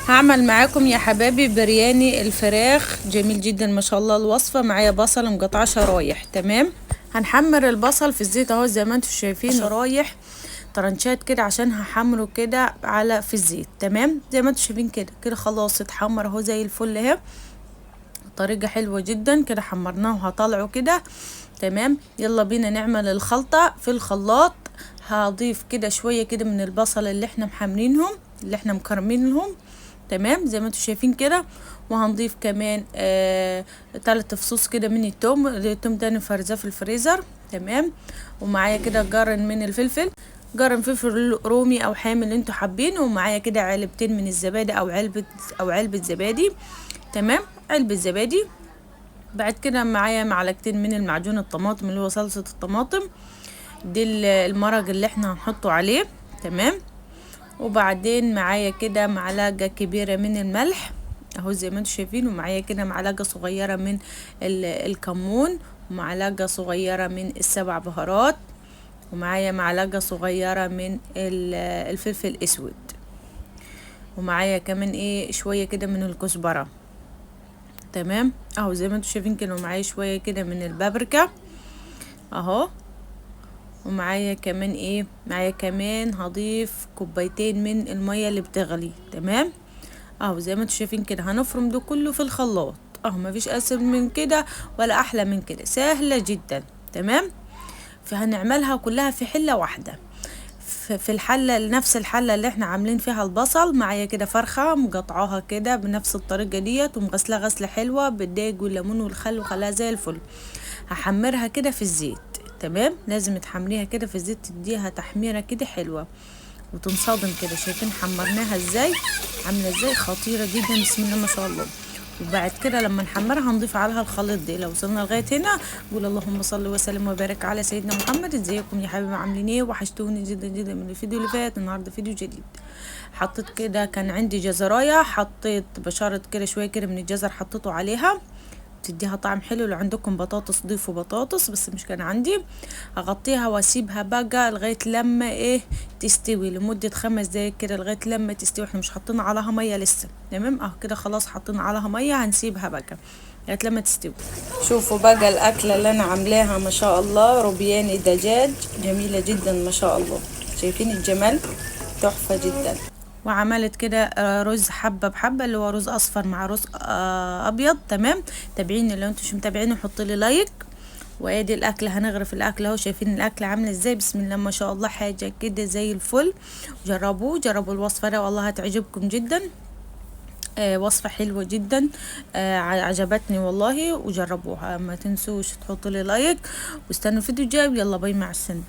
هعمل معاكم يا حبايبي برياني الفراخ، جميل جدا ما شاء الله. الوصفة معايا بصل مقطعه شرايح. تمام، هنحمر البصل في الزيت اهو زي ما انتم شايفين، شرايح طرنشات كده عشان هحمره كده على في الزيت. تمام، زي ما انتم شايفين كده كده خلاص اتحمر اهو زي الفل اهي. طريقة حلوة جدا كده، حمرناه وهطلعه كده. تمام، يلا بينا نعمل الخلطة في الخلاط. هضيف كده شوية كده من البصل اللي احنا محمرينهم، اللي احنا مكرمينهم. تمام، زي ما انتم شايفين كده. وهنضيف كمان 3 فصوص كده من التوم ده نفرزاه في الفريزر. تمام، ومعايا كده جرن من الفلفل، جرن فلفل رومي او حامي اللي انتوا حابينه. ومعايا كده علبتين من الزبادي او علبة زبادي. تمام، علبة زبادي. بعد كده معايا معلقتين من المعجون الطماطم اللي هو صلصة الطماطم دي، المرق اللي احنا هنحطه عليه. تمام، وبعدين معايا كده معلقة كبيرة من الملح اهو زي ما انتم شايفين. ومعايا كده معلقة صغيرة من الكمون، ومعلقة صغيرة من السبع بهارات، ومعايا معلقة صغيرة من الفلفل الاسود، ومعايا كمان شوية كده من الكزبرة. تمام اهو زي ما انتم شايفين كده. ومعايا شوية كده من البابريكا اهو. ومعايا كمان معايا كمان هضيف كوبايتين من المية اللي بتغلي. تمام اهو زي ما انتم شايفين كده. هنفرم ده كله في الخلاط اهو، مفيش اسهل من كده ولا احلى من كده، سهلة جدا. تمام، فهنعملها كلها في حلة واحدة، في الحلة، نفس الحلة اللي احنا عاملين فيها البصل. معايا كده فرخة مقطعاها كده بنفس الطريقة ديت، ومغسلها غسلة حلوة بالدقيق والليمون والخل وخلاها زي الفل. هحمرها كده في الزيت. تمام، لازم تحمريها كده في الزيت، تديها تحميرة كده حلوة وتنصدم كده. شايفين حمرناها ازاي، عاملة ازاي، خطيرة جدا بسم الله ما شاء الله. وبعد كده لما نحمرها هنضيف عليها الخليط دي. لو وصلنا لغايه هنا قول اللهم صل وسلم وبارك على سيدنا محمد. ازيكم يا حبايبي، عاملين ايه؟ وحشتوني جدا جدا من الفيديو اللي فات. النهارده فيديو جديد. حطيت كده، كان عندي جزرايه، حطيت بشرة كده شويه كده من الجزر حطيته عليها، تديها طعم حلو. لو عندكم بطاطس ضيفوا بطاطس، بس مش كان عندي. هغطيها واسيبها بقى لغايه لما تستوي لمده 5 دقايق كده، لغايه لما تستوي. احنا مش حاطين عليها ميه لسه. تمام اهو كده خلاص حاطين عليها ميه، هنسيبها بقى لغايه لما تستوي. شوفوا بقى الاكله اللي انا عاملاها ما شاء الله، روبياني دجاج، جميله جدا ما شاء الله. شايفين الجمال، تحفه جدا. وعملت كده رز حبة بحبة، اللي هو رز اصفر مع رز ابيض. تمام، تابعيني لو انتوا مش متابعيني، حطوا لي لايك. وادي الاكله، هنغرف الاكله اهو. شايفين الاكله عامله ازاي، بسم الله ما شاء الله، حاجه كده زي الفل. جربوا الوصفه ده والله هتعجبكم جدا. وصفه حلوه جدا، عجبتني والله. وجربوها، ما تنسوش تحطوا لي لايك، واستنوا الفيديو الجاي. يلا باي، مع السلامه.